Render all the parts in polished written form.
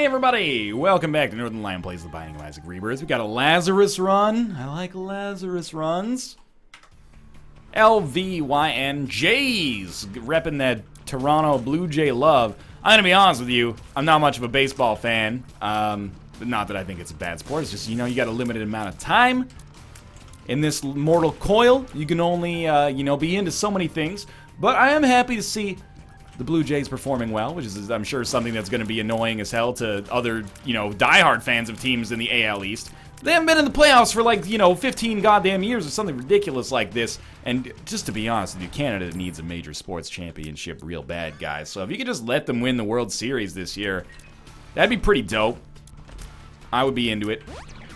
everybody! Welcome back to Northern Lion Plays the Binding of Isaac Rebirth. We got a Lazarus run. I like Lazarus runs. LVYN JAYZ, repping that Toronto Blue Jay love. I'm gonna be honest with you, I'm not much of a baseball fan. Not that I think it's a bad sport, it's just, you know, you got a limited amount of time. In this mortal coil, you can only, be into so many things. But I am happy to see the Blue Jays performing well, which is, I'm sure, something that's going to be annoying as hell to other, diehard fans of teams in the AL East. They haven't been in the playoffs for, 15 goddamn years or something ridiculous like this. And just to be honest with you, Canada needs a major sports championship real bad, guys. So if you could just let them win the World Series this year, that'd be pretty dope. I would be into it.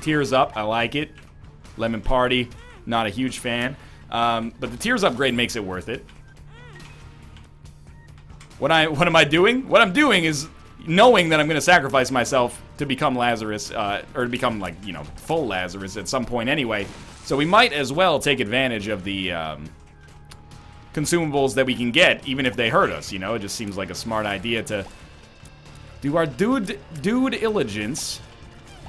Tears Up, I like it. Lemon Party, not a huge fan. But the Tears Upgrade makes it worth it. What am I doing? What I'm doing is knowing that I'm going to sacrifice myself to become Lazarus, or to become, full Lazarus at some point anyway. So we might as well take advantage of the consumables that we can get, even if they hurt us, It just seems like a smart idea to do our dude diligence.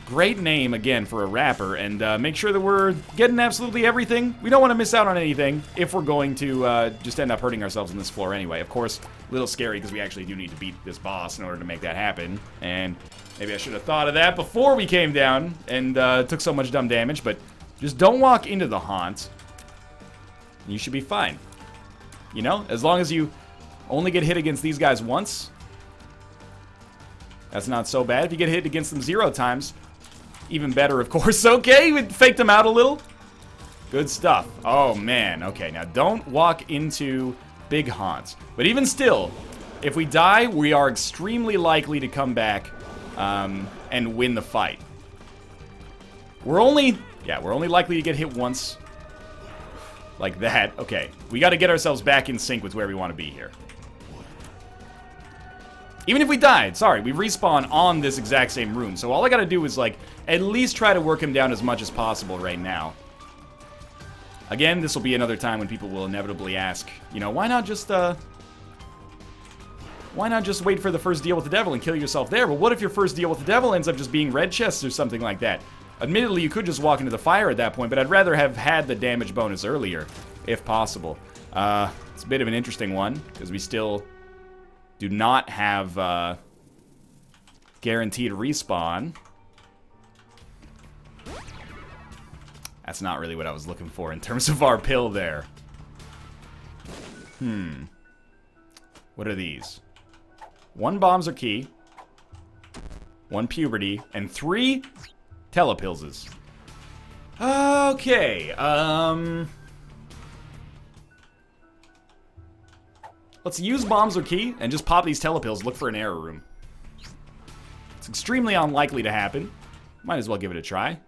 Great name, again, for a rapper, and make sure that we're getting absolutely everything. We don't want to miss out on anything if we're going to just end up hurting ourselves on this floor anyway. Of course, a little scary because we actually do need to beat this boss in order to make that happen. And maybe I should have thought of that before we came down and took so much dumb damage, but just don't walk into the haunt. You should be fine. As long as you only get hit against these guys once, that's not so bad. If you get hit against them 0 times, even better, of course. Okay, we faked them out a little. Good stuff. Oh, man. Okay, now don't walk into big haunts. But even still, if we die, we are extremely likely to come back and win the fight. We're only likely to get hit once. Like that. Okay, we got to get ourselves back in sync with where we want to be here. Even if we died, sorry, we respawn on this exact same room. So all I gotta do is, at least try to work him down as much as possible right now. Again, this will be another time when people will inevitably ask, why not just wait for the first deal with the devil and kill yourself there? But what if your first deal with the devil ends up just being red chests or something like that? Admittedly, you could just walk into the fire at that point, but I'd rather have had the damage bonus earlier, if possible. It's a bit of an interesting one, because we still do not have guaranteed respawn. That's not really what I was looking for in terms of our pill there. What are these? 1 bombs are key, 1 puberty, and 3 telepills. Okay, let's use bombs or key and just pop these telepills, look for an error room. It's extremely unlikely to happen. Might as well give it a try.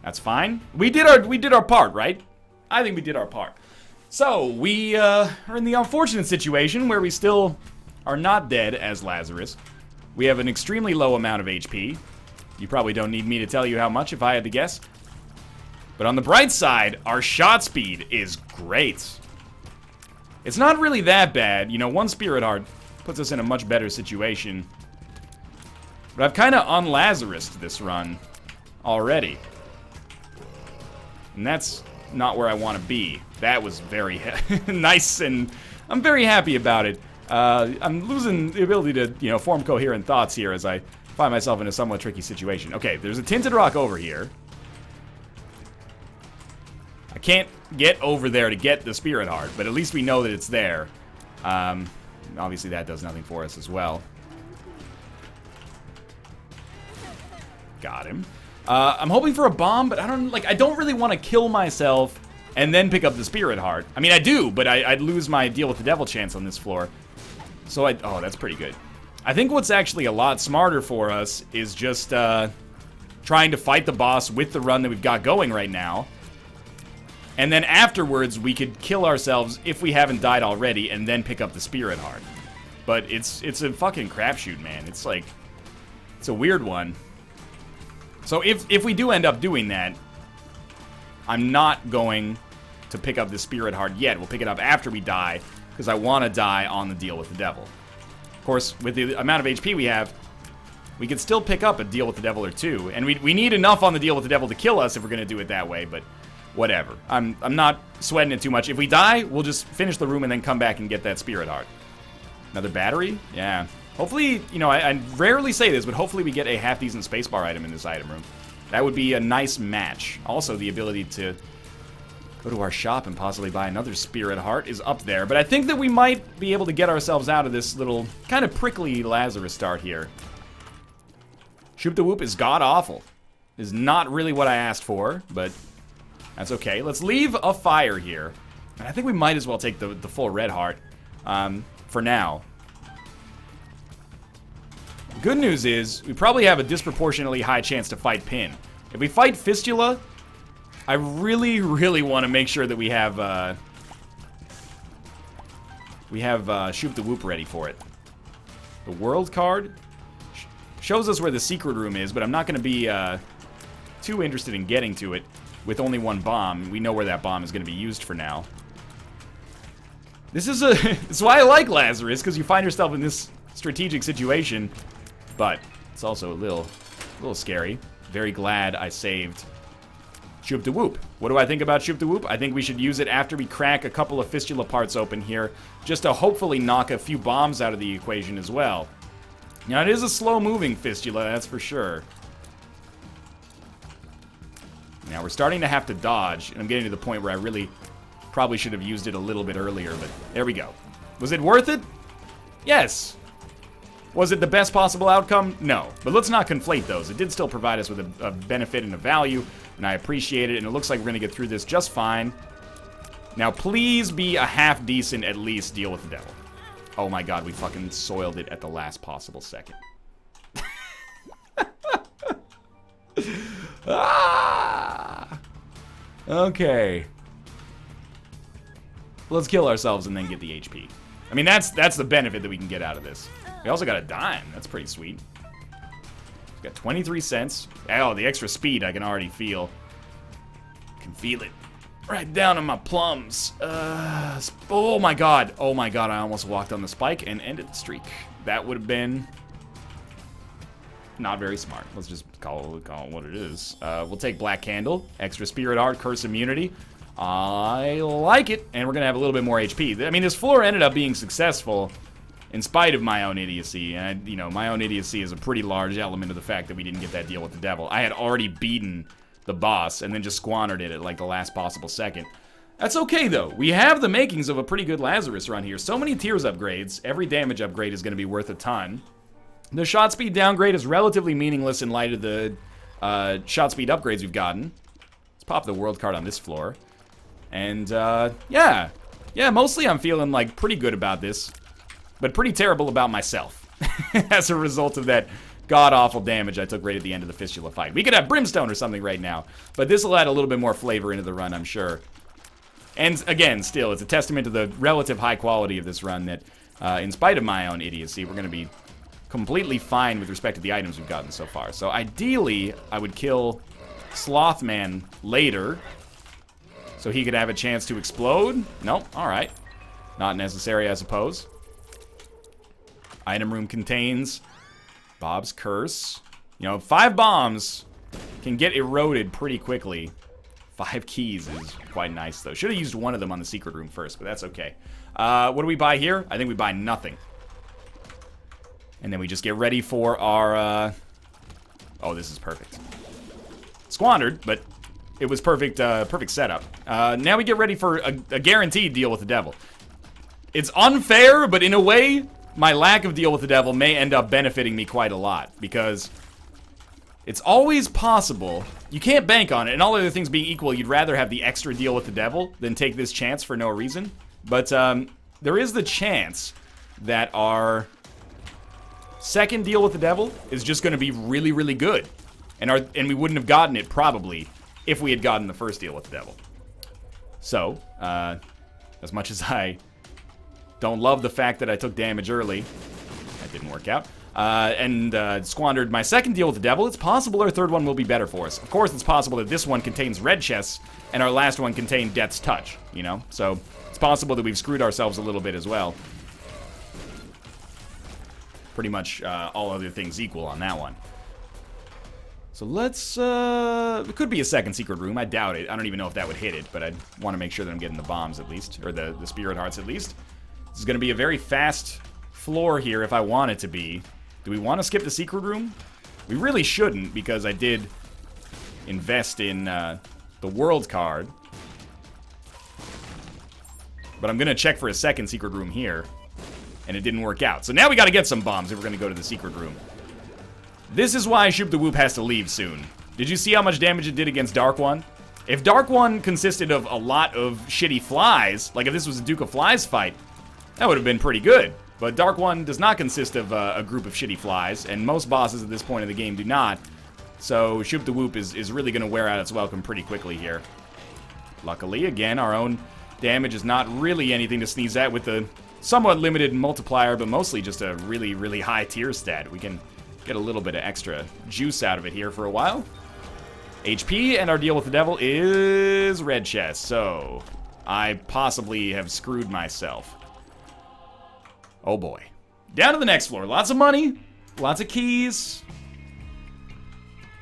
That's fine. We did our part, right? I think we did our part. So, we are in the unfortunate situation where we still are not dead as Lazarus. We have an extremely low amount of HP. You probably don't need me to tell you how much if I had to guess. But on the bright side, our shot speed is great. It's not really that bad. 1 Spirit Heart puts us in a much better situation. But I've kind of un-Lazarused this run already. And that's not where I want to be. That was very nice, and I'm very happy about it. I'm losing the ability to, form coherent thoughts here as I find myself in a somewhat tricky situation. Okay, there's a tinted rock over here. I can't get over there to get the Spirit Heart, but at least we know that it's there. Obviously that does nothing for us as well. Got him. I'm hoping for a bomb, but I don't really want to kill myself and then pick up the Spirit Heart. I mean, I do, but I'd lose my deal with the devil chance on this floor. So oh, that's pretty good. I think what's actually a lot smarter for us is just trying to fight the boss with the run that we've got going right now. And then afterwards, we could kill ourselves if we haven't died already and then pick up the Spirit Heart. But it's a fucking crapshoot, man. It's a weird one. So if we do end up doing that, I'm not going to pick up the Spirit Heart yet. We'll pick it up after we die, because I want to die on the deal with the devil. Of course, with the amount of HP we have, we could still pick up a Deal with the Devil or two. And we need enough on the Deal with the Devil to kill us if we're going to do it that way, but whatever. I'm not sweating it too much. If we die, we'll just finish the room and then come back and get that Spirit Heart. Another battery? Yeah. Hopefully, you know, I rarely say this, but hopefully we get a half-decent spacebar item in this item room. That would be a nice match. Also, the ability to go to our shop and possibly buy another Spirit Heart is up there. But I think that we might be able to get ourselves out of this little kind of prickly Lazarus start here. Shoop the Whoop is god-awful. Is not really what I asked for, but that's okay. Let's leave a fire here. And I think we might as well take the full red heart for now. Good news is, we probably have a disproportionately high chance to fight Pin. If we fight Fistula, I really, really want to make sure that we have Shoop the Whoop ready for it. The World card shows us where the secret room is, but I'm not going to be too interested in getting to it with only one bomb. We know where that bomb is going to be used for now. This is it's why I like Lazarus, because you find yourself in this strategic situation, but it's also a little scary. Very glad I saved Shoop the Whoop. What do I think about Shoop the Whoop? I think we should use it after we crack a couple of Fistula parts open here, just to hopefully knock a few bombs out of the equation as well. Now, it is a slow-moving Fistula, that's for sure. Now, we're starting to have to dodge, and I'm getting to the point where I really probably should have used it a little bit earlier, but there we go. Was it worth it? Yes. Was it the best possible outcome? No. But let's not conflate those. It did still provide us with a benefit and a value, and I appreciate it, and it looks like we're going to get through this just fine. Now, please be a half-decent, at least, Deal with the Devil. Oh my god, we fucking soiled it at the last possible second. Ah! Okay. Let's kill ourselves and then get the HP. I mean, that's the benefit that we can get out of this. We also got a dime. That's pretty sweet. Got 23 cents. Oh, the extra speed I can already feel. Can feel it. Right down in my plums. Oh my god. Oh my god, I almost walked on the spike and ended the streak. That would have been not very smart. Let's just call it what it is. We'll take Black Candle. Extra Spirit Art, Curse Immunity. I like it. And we're going to have a little bit more HP. I mean, this floor ended up being successful in spite of my own idiocy. And, you know, my own idiocy is a pretty large element of the fact that we didn't get that deal with the devil. I had already beaten the boss and then just squandered it at like the last possible second. That's okay though. We have the makings of a pretty good Lazarus run here. So many tiers upgrades. Every damage upgrade is going to be worth a ton. The shot speed downgrade is relatively meaningless in light of the shot speed upgrades we've gotten. Let's pop the world card on this floor. And yeah, mostly I'm feeling like pretty good about this, but pretty terrible about myself as a result of that god-awful damage I took right at the end of the Fistula fight. We could have Brimstone or something right now, but this will add a little bit more flavor into the run, I'm sure. And again, still, it's a testament to the relative high quality of this run that, in spite of my own idiocy, we're going to be completely fine with respect to the items we've gotten so far. So ideally, I would kill Slothman later, so he could have a chance to explode. Nope, alright. Not necessary, I suppose. Item room contains Bob's Curse. You know, 5 bombs can get eroded pretty quickly. 5 keys is quite nice, though. Should have used one of them on the secret room first, but that's okay. What do we buy here? I think we buy nothing. And then we just get ready for our... Oh, this is perfect. Squandered, but it was perfect, perfect setup. Now we get ready for a guaranteed deal with the devil. It's unfair, but in a way, my lack of deal with the devil may end up benefiting me quite a lot, because it's always possible. You can't bank on it, and all other things being equal, you'd rather have the extra deal with the devil than take this chance for no reason. But there is the chance that our second deal with the devil is just going to be really, really good, and we wouldn't have gotten it probably if we had gotten the first deal with the devil. So, as much as I don't love the fact that I took damage early, that didn't work out, and squandered my second deal with the devil, it's possible our third one will be better for us. Of course, it's possible that this one contains red chests, and our last one contained Death's Touch, you know? So, it's possible that we've screwed ourselves a little bit as well. pretty much all other things equal on that one. So let's, it could be a second secret room. I doubt it. I don't even know if that would hit it, but I want to make sure that I'm getting the bombs at least, or the spirit hearts at least. This is going to be a very fast floor here if I want it to be. Do we want to skip the secret room? We really shouldn't, because I did invest in the world card. But I'm going to check for a second secret room here, and it didn't work out. So now we got to get some bombs if we're going to go to the secret room. This is why Shoop the Whoop has to leave soon. Did you see how much damage it did against Dark One? If Dark One consisted of a lot of shitty flies, like if this was a Duke of Flies fight, that would have been pretty good. But Dark One does not consist of a group of shitty flies, and most bosses at this point in the game do not. So Shoop the Whoop is really going to wear out its welcome pretty quickly here. Luckily, again, our own damage is not really anything to sneeze at with a somewhat limited multiplier, but mostly just a really, really high tier stat. We can get a little bit of extra juice out of it here for a while. HP, and our deal with the devil is red chest, so I possibly have screwed myself. Oh boy. Down to the next floor. Lots of money, lots of keys.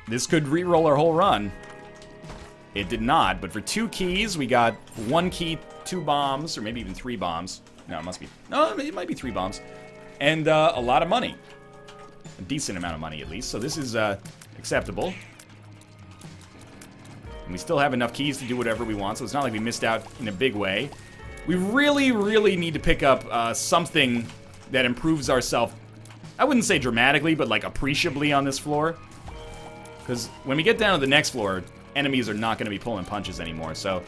This could re-roll our whole run. It did not, but for 2 keys, we got 1 key, 2 bombs, or maybe even 3 bombs. No, it must be, no, it might be 3 bombs. And a lot of money. A decent amount of money, at least. So this is acceptable. And we still have enough keys to do whatever we want, so it's not like we missed out in a big way. We really, really need to pick up something that improves ourselves. I wouldn't say dramatically, but like appreciably on this floor. Because when we get down to the next floor, enemies are not going to be pulling punches anymore. So,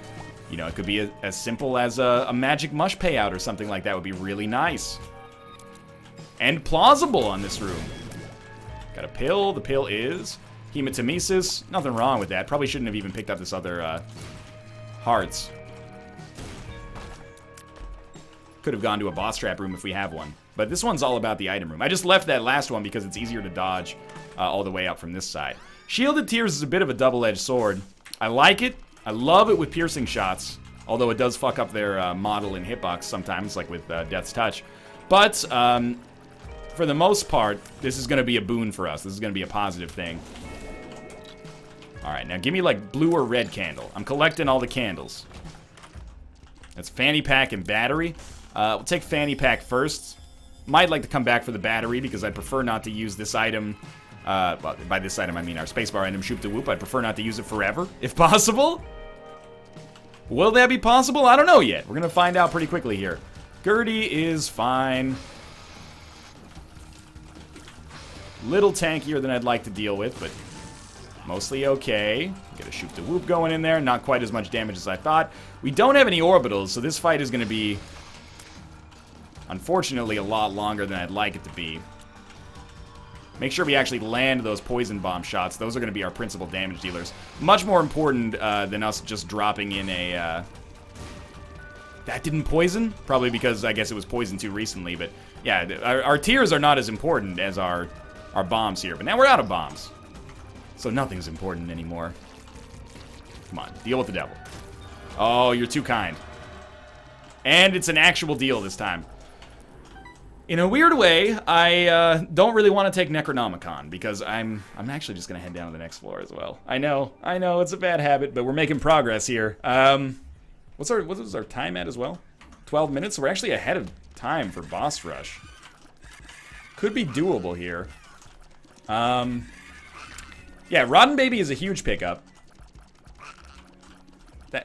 you know, it could be as simple as a magic mush payout or something like that would be really nice. And plausible on this room. Got a pill. The pill is hematemesis. Nothing wrong with that. Probably shouldn't have even picked up this other hearts. Could have gone to a boss trap room if we have one. But this one's all about the item room. I just left that last one because it's easier to dodge all the way up from this side. Shielded Tears is a bit of a double-edged sword. I like it. I love it with piercing shots. Although it does fuck up their model and hitbox sometimes, like with Death's Touch. But for the most part, this is going to be a boon for us. This is going to be a positive thing. Alright, now give me like blue or red candle. I'm collecting all the candles. That's fanny pack and battery. We'll take fanny pack first. Might like to come back for the battery because I'd prefer not to use this item. Well, by this item I mean our spacebar item, Shoop the Whoop. I'd prefer not to use it forever, if possible. Will that be possible? I don't know yet. We're going to find out pretty quickly here. Gertie is fine. Little tankier than I'd like to deal with, but mostly okay. Get a Shoop the Whoop going in there. Not quite as much damage as I thought. We don't have any orbitals, so this fight is going to be, unfortunately, a lot longer than I'd like it to be. Make sure we actually land those poison bomb shots. Those are going to be our principal damage dealers. Much more important than us just dropping in a... That didn't poison? Probably because I guess it was poisoned too recently. But yeah, our tiers are not as important as our bombs here. But now we're out of bombs. So nothing's important anymore. Come on, deal with the devil. Oh, you're too kind. And it's an actual deal this time. In a weird way, I don't really want to take Necronomicon because I'm actually just gonna head down to the next floor as well. I know, it's a bad habit, but we're making progress here. What was our time at as well? 12 minutes. So we're actually ahead of time for boss rush. Could be doable here. Yeah, Rotten Baby is a huge pickup.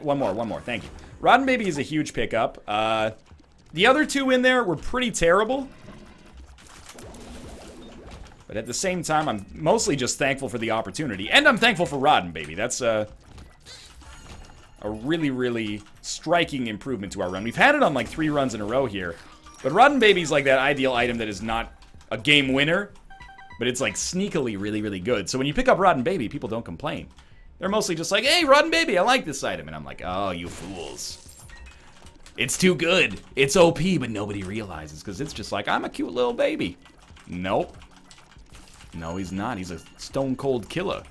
One more. Thank you. Rotten Baby is a huge pickup. The other two in there were pretty terrible. But at the same time, I'm mostly just thankful for the opportunity. And I'm thankful for Rotten Baby. That's a really, really striking improvement to our run. We've had it on like 3 runs in a row here. But Rotten Baby's like that ideal item that is not a game winner. But it's like sneakily really, really good. So when you pick up Rotten Baby, people don't complain. They're mostly just like, hey, Rotten Baby, I like this item. And I'm like, oh, you fools. It's too good. It's OP, but nobody realizes because it's just like, I'm a cute little baby. Nope. No, he's not. He's a stone cold killer.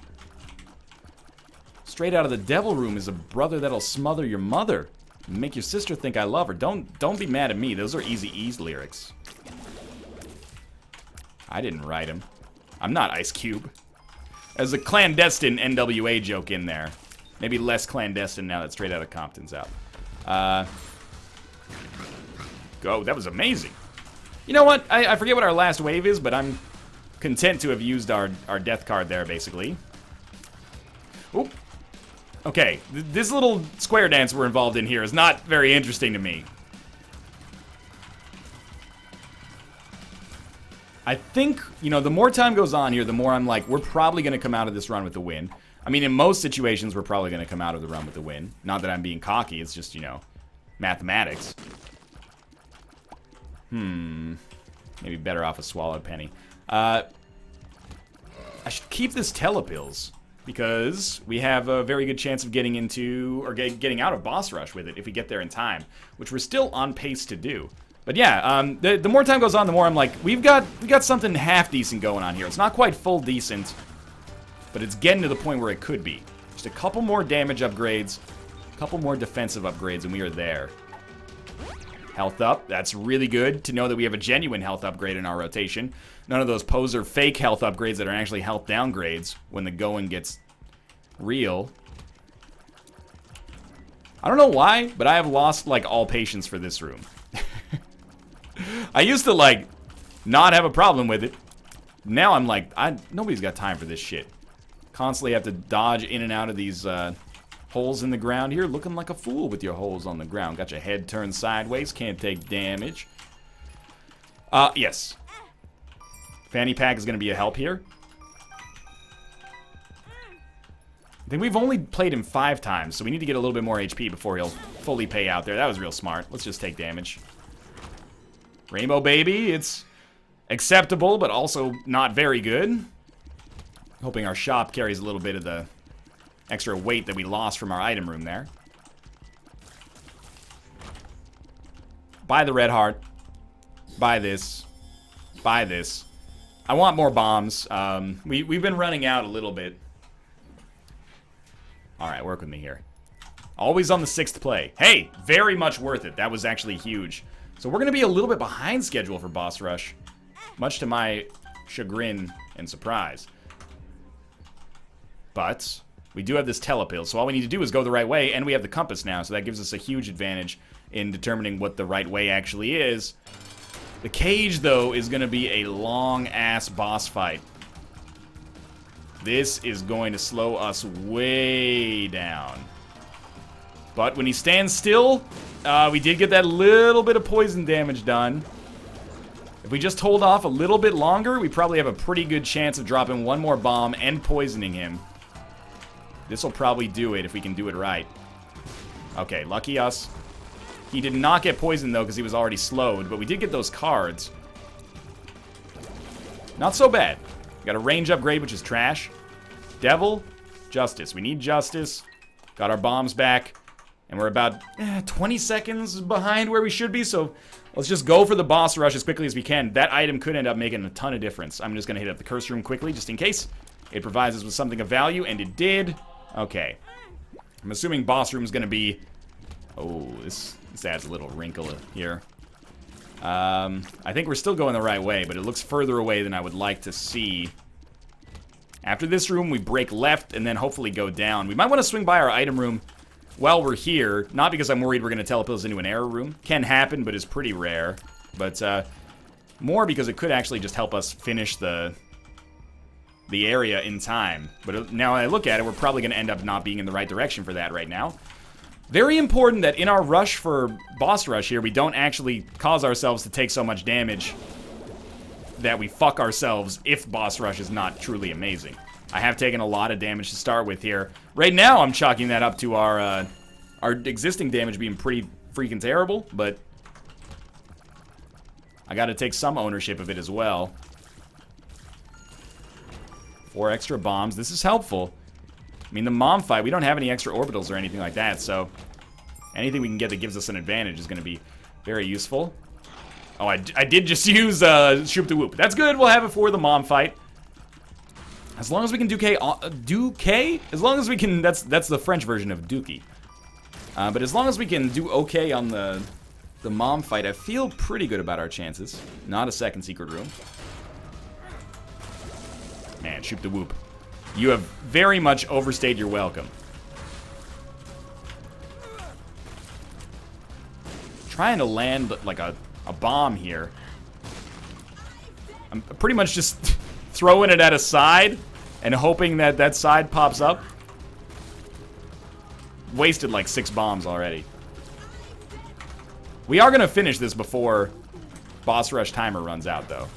Straight out of the devil room is a brother that'll smother your mother. Make your sister think I love her. Don't be mad at me. Those are Eazy-E's lyrics. I didn't write him. I'm not Ice Cube. There's a clandestine NWA joke in there. Maybe less clandestine now that Straight Outta Compton's out. Go, that was amazing. You know what? I forget what our last wave is, but I'm content to have used our death card there, basically. Oop. Okay, this little square dance we're involved in here is not very interesting to me. I think, you know, the more time goes on here, the more I'm like, we're probably going to come out of this run with the win. I mean, in most situations, we're probably going to come out of the run with the win. Not that I'm being cocky, it's just, you know, mathematics. Maybe better off a swallowed penny. I should keep this telepills, because we have a very good chance of getting into, or getting out of boss rush with it if we get there in time, which we're still on pace to do. But yeah, the more time goes on, the more I'm like, we got something half decent going on here. It's not quite full decent, but it's getting to the point where it could be. Just a couple more damage upgrades, a couple more defensive upgrades, and we are there. Health up, that's really good to know that we have a genuine health upgrade in our rotation. None of those poser fake health upgrades that are actually health downgrades when the going gets real. I don't know why, but I have lost, like, all patience for this room. I used to, like, not have a problem with it. Now I'm like, nobody's got time for this shit. Constantly have to dodge in and out of these holes in the ground here, looking like a fool with your holes on the ground. Got your head turned sideways, can't take damage. Yes. Fanny pack is going to be a help here. I think we've only played him 5 times, so we need to get a little bit more HP before he'll fully pay out there. That was real smart. Let's just take damage. Rainbow Baby, it's acceptable, but also not very good. Hoping our shop carries a little bit of the extra weight that we lost from our item room there. Buy the red heart. Buy this. Buy this. I want more bombs. We've been running out a little bit. Alright, work with me here. Always on the 6th play. Hey, very much worth it. That was actually huge. So we're going to be a little bit behind schedule for boss rush. Much to my chagrin and surprise. But we do have this telepill, so all we need to do is go the right way, and we have the compass now, so that gives us a huge advantage in determining what the right way actually is. The cage, though, is going to be a long-ass boss fight. This is going to slow us way down. But when he stands still, we did get that little bit of poison damage done. If we just hold off a little bit longer, we probably have a pretty good chance of dropping one more bomb and poisoning him. This will probably do it if we can do it right. Okay, lucky us. He did not get poisoned, though, because he was already slowed, but we did get those cards. Not so bad. We got a range upgrade, which is trash. Devil, justice. We need justice. Got our bombs back. And we're about 20 seconds behind where we should be, so let's just go for the boss rush as quickly as we can. That item could end up making a ton of difference. I'm just going to hit up the curse room quickly, just in case. It provides us with something of value, and it did. Okay. I'm assuming boss room is going to be... Oh, this adds a little wrinkle here. I think we're still going the right way, but it looks further away than I would like to see. After this room, we break left and then hopefully go down. We might want to swing by our item room while we're here. Not because I'm worried we're going to teleport us into an error room. Can happen, but is pretty rare. But more because it could actually just help us finish the area in time. But now I look at it, we're probably going to end up not being in the right direction for that right now. Very important that in our rush for boss rush here, we don't actually cause ourselves to take so much damage that we fuck ourselves if boss rush is not truly amazing. I have taken a lot of damage to start with here. Right now, I'm chalking that up to our existing damage being pretty freaking terrible, but I gotta take some ownership of it as well. 4 extra bombs. This is helpful. I mean, the mom fight, we don't have any extra orbitals or anything like that, so anything we can get that gives us an advantage is going to be very useful. Oh, I did just use Shoop the Whoop. That's good. We'll have it for the mom fight. As long as we can Duke? As long as we can, that's the French version of Dookie. But as long as we can do okay on the mom fight, I feel pretty good about our chances. Not a second secret room. man. Shoot the whoop. You have very much overstayed your welcome. Trying to land like a bomb here. I'm pretty much just throwing it at a side and hoping that that side pops up. Wasted like 6 bombs already. We are going to finish this before boss rush timer runs out, though.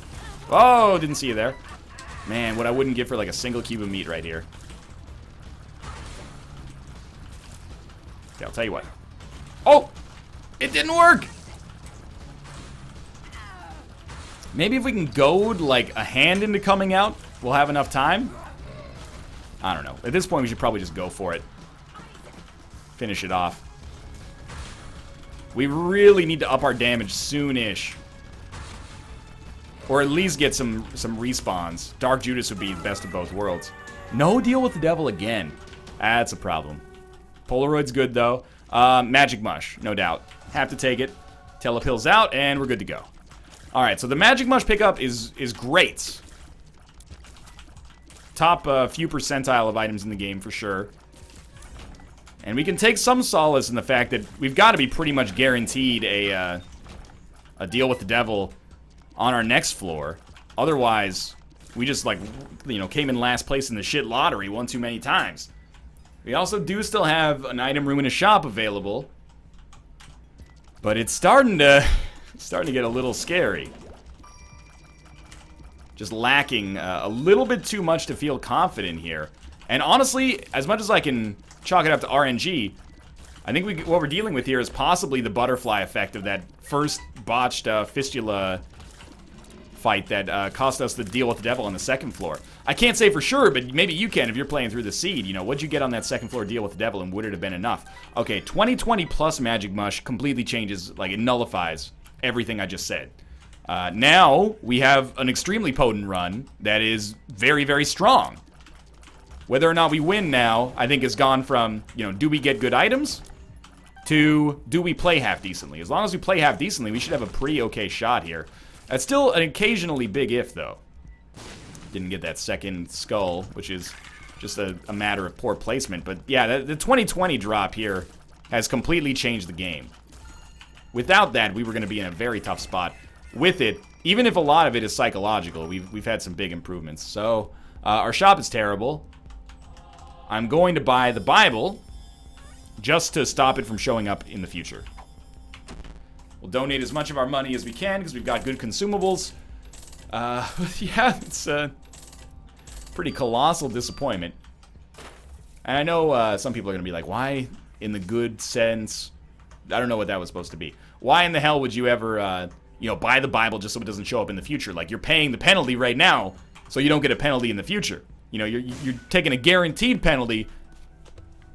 Oh, didn't see you there. Man, what I wouldn't give for like a single cube of meat right here. Okay, I'll tell you what. Oh! It didn't work! Maybe if we can goad like a hand into coming out, we'll have enough time. I don't know. At this point, we should probably just go for it. Finish it off. We really need to up our damage soon-ish. Or at least get some respawns. Dark Judas would be the best of both worlds. No deal with the devil again. That's a problem. Polaroid's good, though. Magic Mush, no doubt. Have to take it. Telepill's out, and we're good to go. Alright, so the Magic Mush pickup is great. Top few percentile of items in the game, for sure. And we can take some solace in the fact that we've got to be pretty much guaranteed a deal with the devil on our next floor. Otherwise, we just, like, you know, came in last place in the shit lottery one too many times. We also do still have an item room in a shop available. But it's starting to get a little scary. Just lacking a little bit too much to feel confident here. And honestly, as much as I can chalk it up to RNG, I think what we're dealing with here is possibly the butterfly effect of that first botched fistula fight that cost us the deal with the devil on the second floor. I can't say for sure, but maybe you can if you're playing through the seed. You know, what'd you get on that second floor deal with the devil, and would it have been enough? Okay, 2020 plus Magic Mush completely changes, like it nullifies everything I just said. Now we have an extremely potent run that is very, very strong. Whether or not we win now, I think has gone from, you know, do we get good items to do we play half decently? As long as we play half decently, we should have a pretty okay shot here. That's still an occasionally big if, though. Didn't get that second skull, which is just a matter of poor placement. But yeah, the 2020 drop here has completely changed the game. Without that, we were going to be in a very tough spot. With it, even if a lot of it is psychological, we've had some big improvements. So, our shop is terrible. I'm going to buy the Bible just to stop it from showing up in the future. We'll donate as much of our money as we can because we've got good consumables. Yeah, it's a pretty colossal disappointment. And I know some people are going to be like, why in the good sense? I don't know what that was supposed to be. Why in the hell would you ever, you know, buy the Bible just so it doesn't show up in the future? Like, you're paying the penalty right now, so you don't get a penalty in the future. You know, you're taking a guaranteed penalty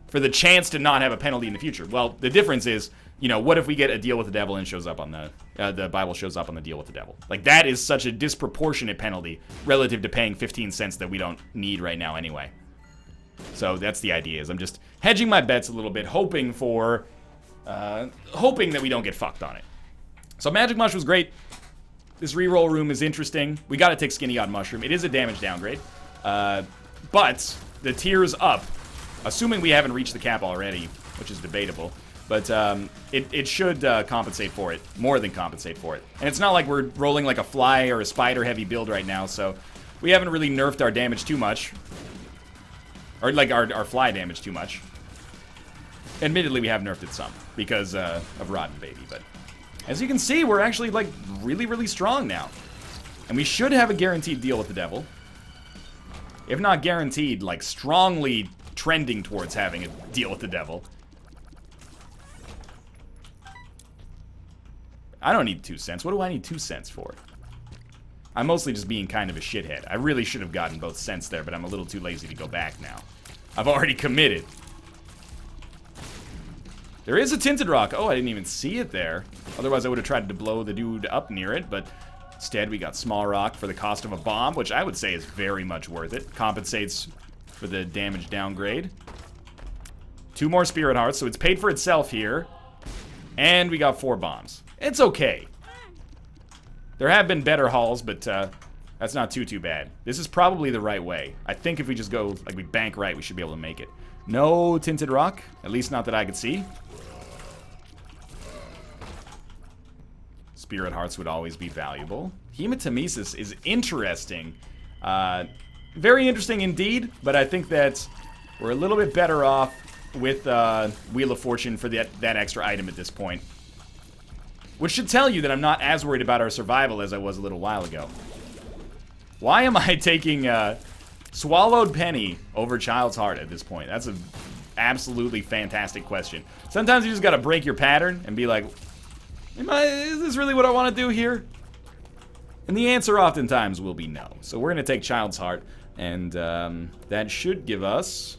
for the chance to not have a penalty in the future. Well, the difference is, you know, what if we get a deal with the devil and it shows up on the Bible shows up on the deal with the devil? Like, that is such a disproportionate penalty relative to paying 15 cents that we don't need right now anyway. So that's the idea, is I'm just hedging my bets a little bit, hoping that we don't get fucked on it. So Magic Mush was great. This reroll room is interesting. We gotta take Skinny God Mushroom. It is a damage downgrade. But the tiers up, assuming we haven't reached the cap already, which is debatable, but it should compensate for it, more than compensate for it. And it's not like we're rolling like a fly or a spider heavy build right now, so we haven't really nerfed our damage too much. Or like our fly damage too much. Admittedly, we have nerfed it some because of Rotten Baby, but as you can see, we're actually like really, really strong now. And we should have a guaranteed deal with the devil. If not guaranteed, like strongly trending towards having a deal with the devil. I don't need 2 cents. What do I need 2 cents for? I'm mostly just being kind of a shithead. I really should have gotten both cents there, but I'm a little too lazy to go back now. I've already committed. There is a Tinted Rock. Oh, I didn't even see it there. Otherwise, I would have tried to blow the dude up near it, but instead we got Small Rock for the cost of a bomb, which I would say is very much worth it. Compensates for the damage downgrade. 2 more Spirit Hearts, so it's paid for itself here. And we got 4 bombs. It's okay. There have been better hauls, but That's not too bad. This is probably the right way. I think if we just go, like, we bank right, we should be able to make it. No tinted rock, at least not that I could see. Spirit hearts would always be valuable. Hematemesis is interesting. Very interesting indeed, but I think that we're a little bit better off with Wheel of Fortune for that extra item at this point. Which should tell you that I'm not as worried about our survival as I was a little while ago. Why am I taking Swallowed Penny over Child's Heart at this point? That's an absolutely fantastic question. Sometimes you just gotta break your pattern and be like, is this really what I want to do here? And the answer oftentimes will be no. So we're gonna take Child's Heart, and that should give us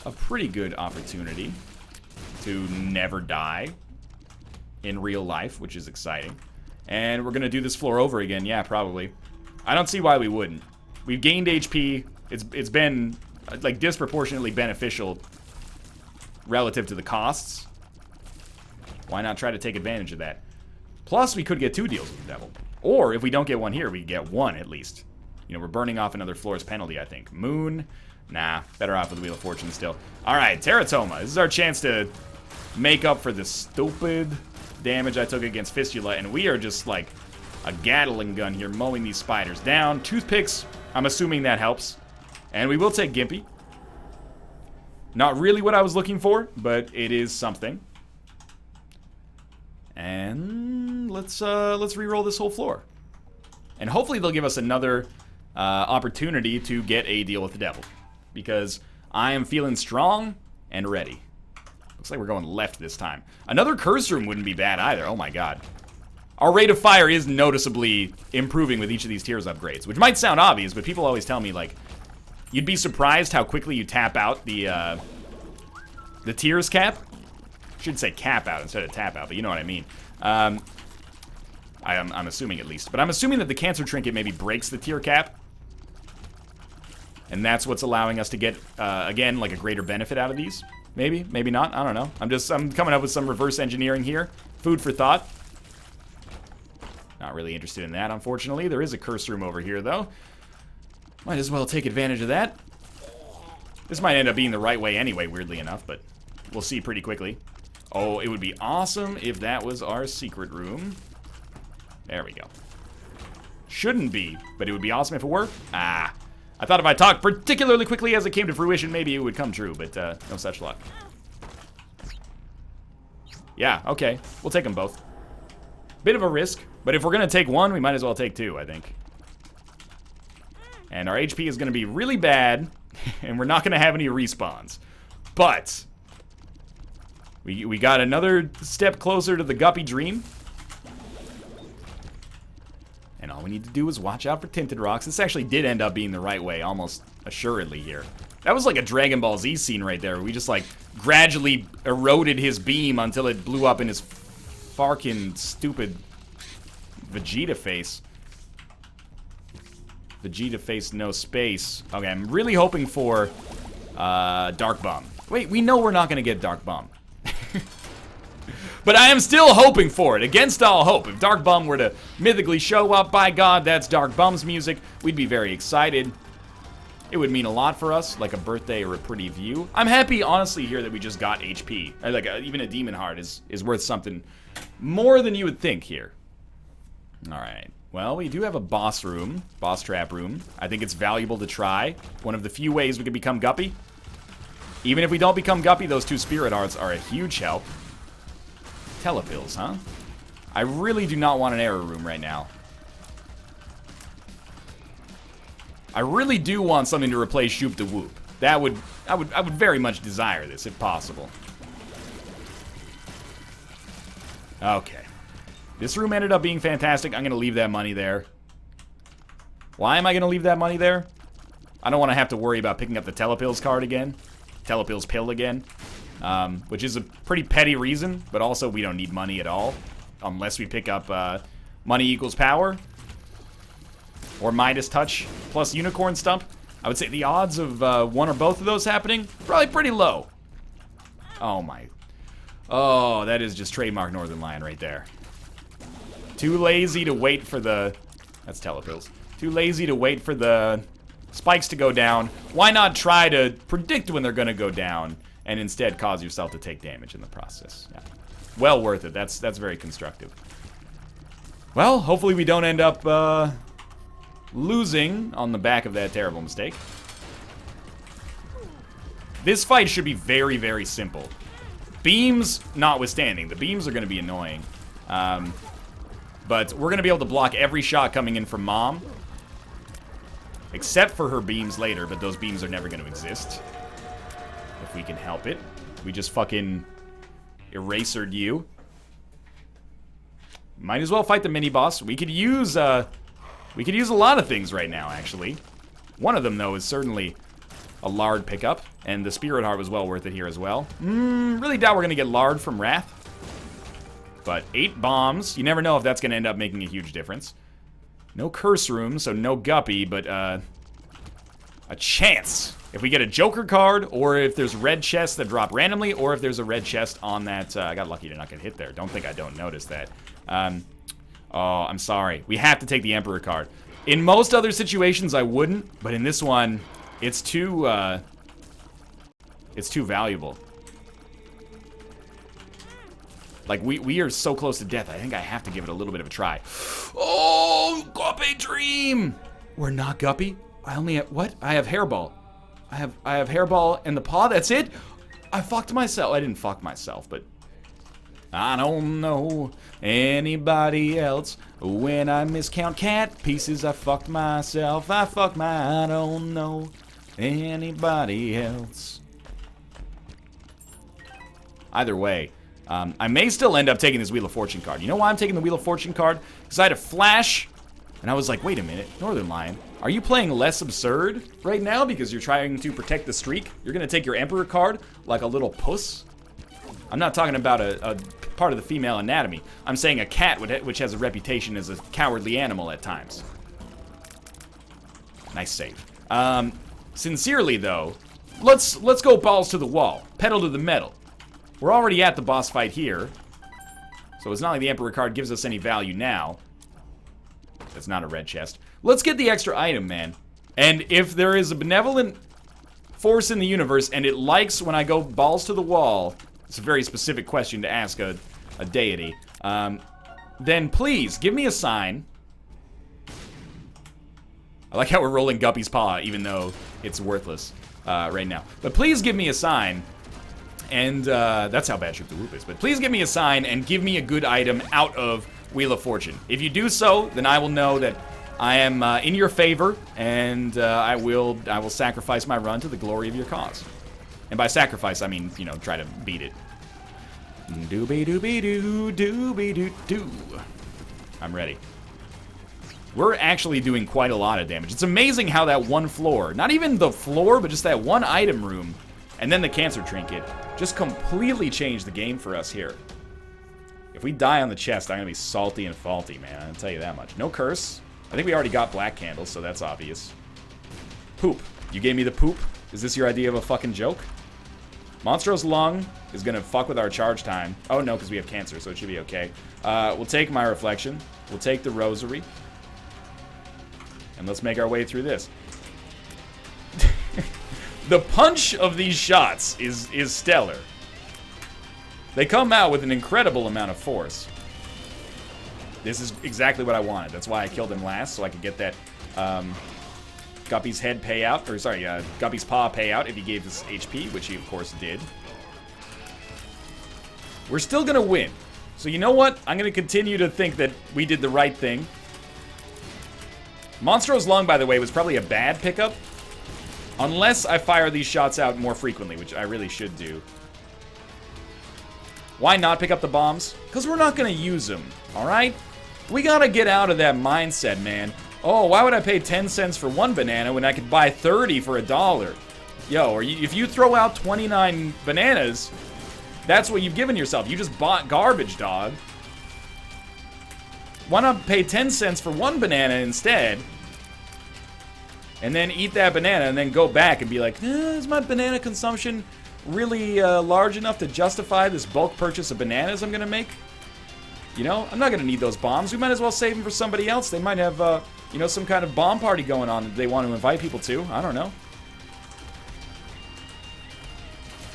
a pretty good opportunity to never die in real life, which is exciting. And we're gonna do this floor over again. Yeah, probably. I don't see why we wouldn't. We've gained HP. It's been like disproportionately beneficial relative to the costs. Why not try to take advantage of that? Plus, we could get 2 deals with the devil. Or if we don't get one here, we get 1 at least. You know, we're burning off another floor's penalty, I think. Moon, nah, better off with the Wheel of Fortune still. All right, Teratoma. This is our chance to make up for the stupid damage I took against Fistula, and we are just like a Gatling gun here, mowing these spiders down. Toothpicks, I'm assuming that helps. And we will take Gimpy. Not really what I was looking for, but it is something. And let's re-roll this whole floor. And hopefully they'll give us another opportunity to get a deal with the devil. Because I am feeling strong and ready. Looks like we're going left this time. Another curse room wouldn't be bad either. Oh my god. Our rate of fire is noticeably improving with each of these tiers upgrades, which might sound obvious, but people always tell me, like, you'd be surprised how quickly you tap out the tiers cap. I should say cap out instead of tap out, but you know what I mean. I'm assuming at least. But I'm assuming that the cancer trinket maybe breaks the tier cap. And that's what's allowing us to get, again, like a greater benefit out of these. Maybe, maybe not, I don't know. I'm coming up with some reverse engineering here. Food for thought. Not really interested in that, unfortunately. There is a curse room over here, though. Might as well take advantage of that. This might end up being the right way anyway, weirdly enough, but we'll see pretty quickly. Oh, it would be awesome if that was our secret room. There we go. Shouldn't be, but it would be awesome if it were. Ah, I thought if I talked particularly quickly as it came to fruition, maybe it would come true, but no such luck. Yeah, okay. We'll take them both. Bit of a risk, but if we're going to take one, we might as well take 2, I think. And our HP is going to be really bad, and we're not going to have any respawns. But we got another step closer to the Guppy Dream. And all we need to do is watch out for Tinted Rocks. This actually did end up being the right way, almost assuredly here. That was like a Dragon Ball Z scene right there, where we just like gradually eroded his beam until it blew up in his farkin' stupid Vegeta face. Vegeta face, no space. Okay, I'm really hoping for Dark Bum. Wait, we know we're not gonna get Dark Bum. But I am still hoping for it, against all hope. If Dark Bum were to mythically show up, by God, that's Dark Bum's music. We'd be very excited. It would mean a lot for us, like a birthday or a pretty view. I'm happy, honestly, here that we just got HP. Like, even a Demon Heart is worth something more than you would think here. Alright. Well, we do have a boss room, boss trap room. I think it's valuable to try. One of the few ways we could become Guppy. Even if we don't become Guppy, those 2 Spirit Hearts are a huge help. Telepills, huh? I really do not want an error room right now. I really do want something to replace Shoop the Whoop. I would very much desire this if possible. Okay. This room ended up being fantastic. I'm gonna leave that money there. Why am I gonna leave that money there? I don't want to have to worry about picking up the Telepills card again. Telepills pill again. Which is a pretty petty reason, but also we don't need money at all. Unless we pick up money equals power. Or Midas Touch plus Unicorn Stump. I would say the odds of one or both of those happening, probably pretty low. Oh my. Oh, that is just trademark Northern Lion right there. Too lazy to wait for the That's telepills. Too lazy to wait for the spikes to go down. Why not try to predict when they're going to go down and instead cause yourself to take damage in the process? Yeah. Well worth it. That's very constructive. Well, hopefully we don't end up losing on the back of that terrible mistake. This fight should be very, very simple. Beams notwithstanding. The beams are going to be annoying. But we're going to be able to block every shot coming in from Mom. Except for her beams later, but those beams are never going to exist. If we can help it. We just fucking erasered you. Might as well fight the mini-boss. We could use a lot of things right now, actually. One of them, though, is certainly a lard pickup. And the Spirit Heart was well worth it here as well. Really doubt we're going to get lard from Wrath. But 8 bombs. You never know if that's going to end up making a huge difference. No curse room, so no guppy, but a chance. If we get a Joker card, or if there's red chests that drop randomly, or if there's a red chest on that... I got lucky to not get hit there. Don't think I don't notice that. Oh, I'm sorry. We have to take the Emperor card. In most other situations, I wouldn't, but in this one, it's too valuable. Like, we are so close to death, I think I have to give it a little bit of a try. Oh, Guppy Dream! We're not Guppy. I only have, what? I have Hairball. I have Hairball and the paw, that's it? I fucked myself. I didn't fuck myself, but... I don't know anybody else. When I miscount cat pieces, I fucked myself. I don't know anybody else. Either way, I may still end up taking this Wheel of Fortune card. You know why I'm taking the Wheel of Fortune card? Because I had a flash, and I was like, wait a minute, Northern Lion, are you playing less absurd right now because you're trying to protect the streak? You're going to take your Emperor card like a little puss? I'm not talking about a part of the female anatomy. I'm saying a cat which has a reputation as a cowardly animal at times. Nice save. Sincerely, though, let's go balls to the wall. Pedal to the metal. We're already at the boss fight here. So it's not like the Emperor card gives us any value now. That's not a red chest. Let's get the extra item, man. And if there is a benevolent force in the universe and it likes when I go balls to the wall, it's a very specific question to ask a deity, then please give me a sign. I like how we're rolling Guppy's paw even though it's worthless right now. But please give me a sign. And that's how bad Shoot the Whoop is. But please give me a sign and give me a good item out of Wheel of Fortune. If you do so, then I will know that I am in your favor, and I will sacrifice my run to the glory of your cause. And by sacrifice, I mean, you know, try to beat it. Doobie-doobie-doo, doobie-doo-doo. I'm ready. We're actually doing quite a lot of damage. It's amazing how that one floor, not even the floor, but just that one item room, and then the Cancer Trinket, just completely changed the game for us here. If we die on the chest, I'm going to be salty and faulty, man. I'll tell you that much. No curse. I think we already got black candles, so that's obvious. Poop. You gave me the poop? Is this your idea of a fucking joke? Monstro's Lung is going to fuck with our charge time. Oh, no, because we have cancer, so it should be okay. We'll take my reflection. We'll take the rosary. And let's make our way through this. The punch of these shots is stellar. They come out with an incredible amount of force. This is exactly what I wanted. That's why I killed him last, so I could get that Guppy's head payout, or sorry, Guppy's paw payout if he gave us HP, which he of course did. We're still gonna win. So you know what? I'm gonna continue to think that we did the right thing. Monstro's Lung, by the way, was probably a bad pickup. Unless I fire these shots out more frequently, which I really should do. Why not pick up the bombs? Because we're not going to use them, alright? We got to get out of that mindset, man. Oh, why would I pay 10 cents for one banana when I could buy 30 for $1? Yo, if you throw out 29 bananas, that's what you've given yourself. You just bought garbage, dog. Why not pay 10 cents for one banana instead? And then eat that banana and then go back and be like, is my banana consumption really large enough to justify this bulk purchase of bananas I'm going to make? You know, I'm not going to need those bombs. We might as well save them for somebody else. They might have, you know, some kind of bomb party going on that they want to invite people to. I don't know.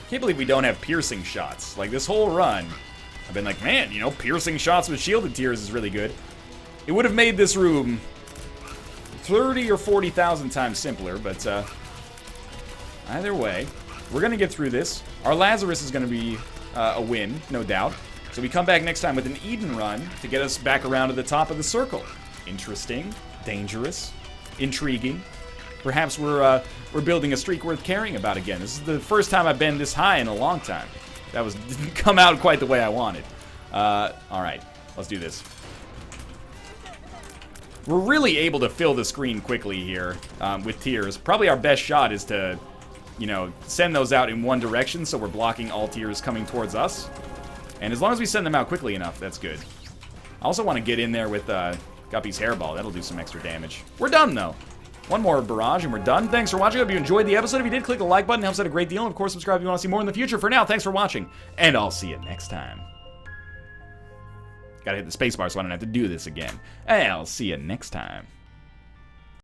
Can't believe we don't have piercing shots. Like, this whole run, I've been like, man, you know, piercing shots with shielded tiers is really good. It would have made this room 30 or 40,000 times simpler, but either way, we're going to get through this. Our Lazarus is going to be a win, no doubt. So we come back next time with an Eden run to get us back around to the top of the circle. Interesting, dangerous, intriguing. Perhaps we're building a streak worth caring about again. This is the first time I've been this high in a long time. That didn't come out quite the way I wanted. All right, let's do this. We're really able to fill the screen quickly here with tiers. Probably our best shot is to, you know, send those out in one direction so we're blocking all tiers coming towards us. And as long as we send them out quickly enough, that's good. I also want to get in there with Guppy's Hairball. That'll do some extra damage. We're done, though. One more barrage and we're done. Thanks for watching. I hope you enjoyed the episode. If you did, click the like button. It helps out a great deal. And, of course, subscribe if you want to see more in the future. For now, thanks for watching. And I'll see you next time. Gotta hit the spacebar so I don't have to do this again. And I'll see you next time.